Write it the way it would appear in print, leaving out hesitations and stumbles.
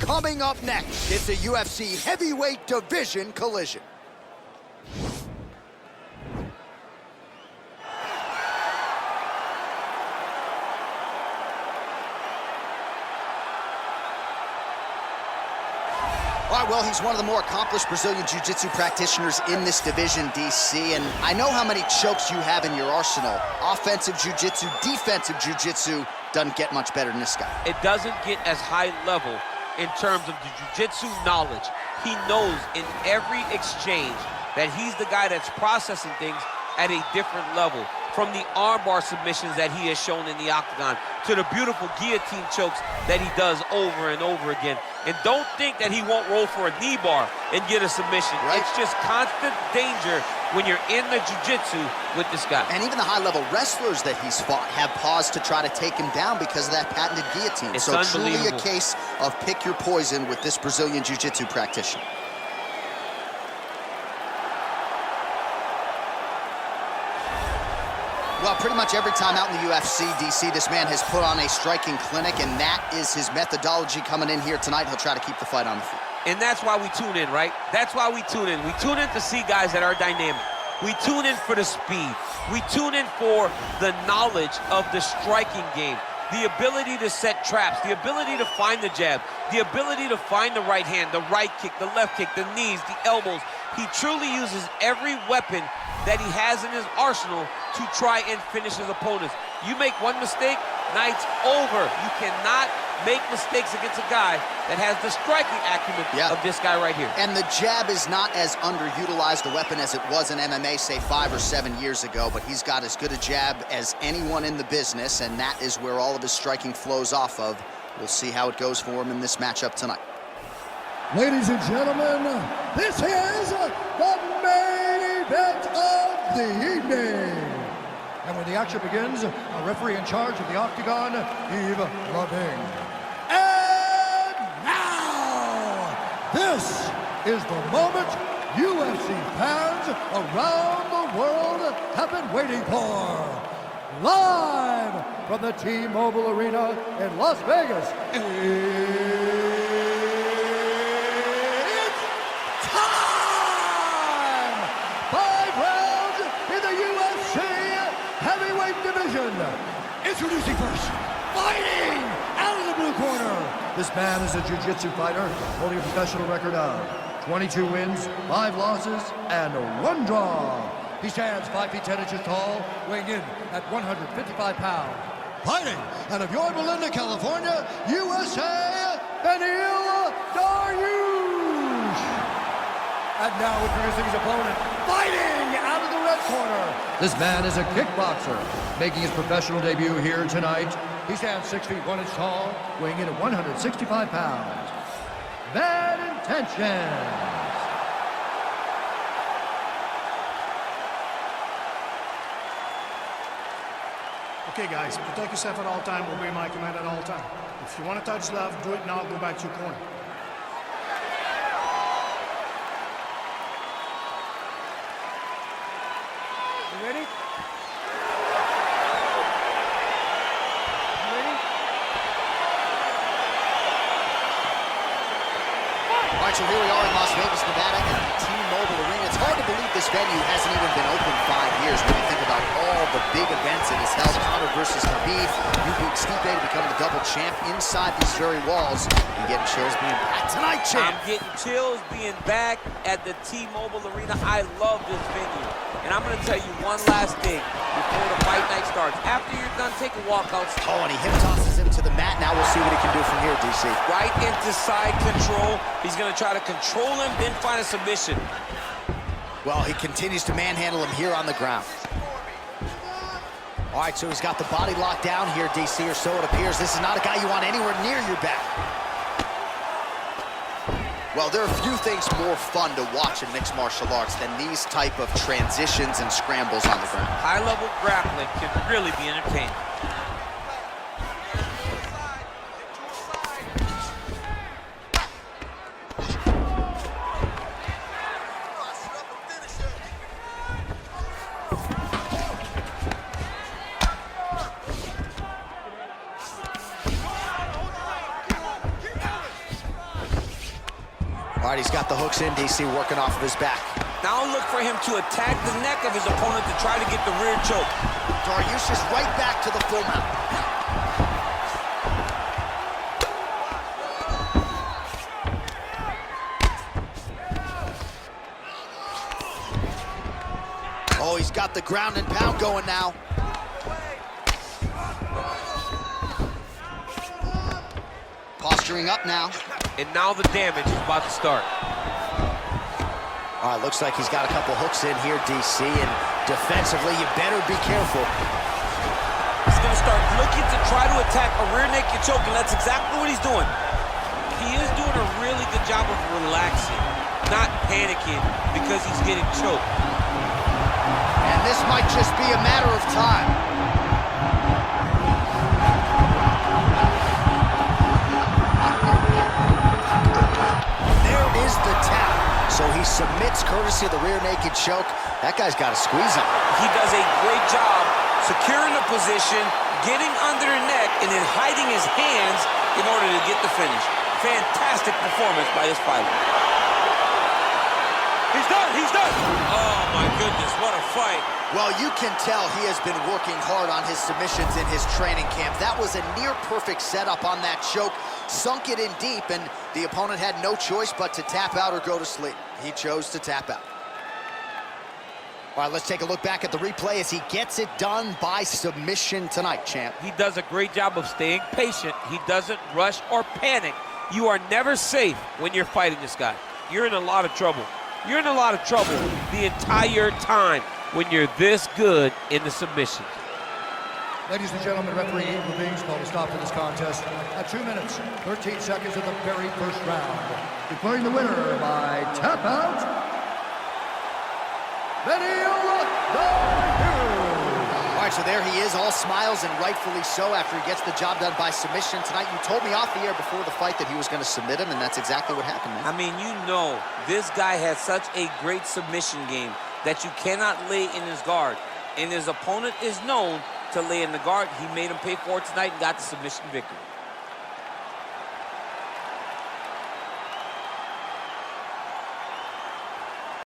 Coming up next, it's a UFC heavyweight division collision. All right, well, he's one of the more accomplished Brazilian Jiu-Jitsu practitioners in this division, DC, and I know how many chokes you have in your arsenal. Offensive Jiu-Jitsu, defensive Jiu-Jitsu, doesn't get much better than this guy. It doesn't get as high level in terms of the Jiu-Jitsu knowledge. He knows in every exchange that he's the guy that's processing things at a different level. From the armbar submissions that he has shown in the octagon to the beautiful guillotine chokes that he does over and over again. And don't think that he won't roll for a knee bar and get a submission. Right. It's just constant danger when you're in the jiu-jitsu with this guy. And even the high-level wrestlers that he's fought have paused to try to take him down because of that patented guillotine. It's so truly a case of pick your poison with this Brazilian jiu-jitsu practitioner. Well, pretty much every time out in the UFC, DC, this man has put on a striking clinic, and that is his methodology coming in here tonight. He'll try to keep the fight on the feet. And that's why we tune in, right? That's why we tune in. We tune in to see guys that are dynamic. We tune in for the speed. We tune in for the knowledge of the striking game, the ability to set traps, the ability to find the jab, the ability to find the right hand, the right kick, the left kick, the knees, the elbows. He truly uses every weapon that he has in his arsenal to try and finish his opponents. You make one mistake, night's over. You cannot make mistakes against a guy that has the striking acumen of this guy right here. And the jab is not as underutilized a weapon as it was in MMA, say 5 or 7 years ago, but he's got as good a jab as anyone in the business, and that is where all of his striking flows off of. We'll see how it goes for him in this matchup tonight. Ladies and gentlemen, this is the main event of the evening. And when the action begins, a referee in charge of the octagon, Sìhng Lùhng. And now, this is the moment UFC fans around the world have been waiting for. Live from the T-Mobile Arena in Las Vegas, introducing first, fighting out of the blue corner. This man is a jiu-jitsu fighter holding a professional record of 22 wins, 5 losses, and 1 draw. He stands 5 feet 10 inches tall, weighing in at 155 pounds. Fighting out of Yorba Linda, California, USA, Beneil Dariush. And now introducing his opponent, fighting out of the red corner. This man is a kickboxer, making his professional debut here tonight. He stands 6 feet 1 inch tall, weighing in at 165 pounds. Bad Intentions. Okay, guys, protect yourself at all time. Obey my command at all time. If you want to touch left, do it now. Go back to your corner. You ready? All right, so here we are in Las Vegas, Nevada, at the T-Mobile Arena. It's hard to believe this venue hasn't even been open 5 years when you think about all the big events it has held. Conor versus Khabib, you beat Stipe to become the double champ inside these very walls. You getting chills being back tonight, champ? I'm getting chills being back at the T-Mobile Arena. I love this venue. And I'm going to tell you one last thing before the fight night starts. After you're done, take a walk out. Oh, and he hip tosses him to the mat. Now we'll see what he can do from here, DC. Right into side control. He's going to try to control him, then find a submission. Well, he continues to manhandle him here on the ground. All right, so he's got the body locked down here, DC, or so it appears. This is not a guy you want anywhere near your back. Well, there are few things more fun to watch in mixed martial arts than these type of transitions and scrambles on the ground. High-level grappling can really be entertaining. All right, he's got the hooks in, DC, working off of his back. Now look for him to attack the neck of his opponent to try to get the rear choke. Dariush is right back to the full mount. Oh, he's got the ground and pound going now. Posturing up now. And now the damage is about to start. All right, looks like he's got a couple hooks in here, DC, and defensively, you better be careful. He's gonna start looking to try to attack a rear naked choke, and that's exactly what he's doing. He is doing a really good job of relaxing, not panicking because he's getting choked. And this might just be a matter of time. There is the tap. So he submits courtesy of the rear naked choke. That guy's got to squeeze him. He does a great job securing the position, getting under the neck, and then hiding his hands in order to get the finish. Fantastic performance by this fighter. He's done, he's done! Oh my goodness, what a fight. Well, you can tell he has been working hard on his submissions in his training camp. That was a near-perfect setup on that choke. Sunk it in deep, and the opponent had no choice but to tap out or go to sleep. He chose to tap out. All right, let's take a look back at the replay as he gets it done by submission tonight, champ. He does a great job of staying patient. He doesn't rush or panic. You are never safe when you're fighting this guy. You're in a lot of trouble. You're in a lot of trouble the entire time when you're this good in the submissions. Ladies and gentlemen, referee Jyutping called a stop to this contest at 2 minutes, 13 seconds of the very first round. Declaring the winner by tap out, Beneil Dariush. All right, so there he is, all smiles, and rightfully so, after he gets the job done by submission tonight. You told me off the air before the fight that he was going to submit him, and that's exactly what happened, man. I mean, you know, this guy has such a great submission game that you cannot lay in his guard. And his opponent is known to lay in the guard. He made him pay for it tonight and got the submission victory.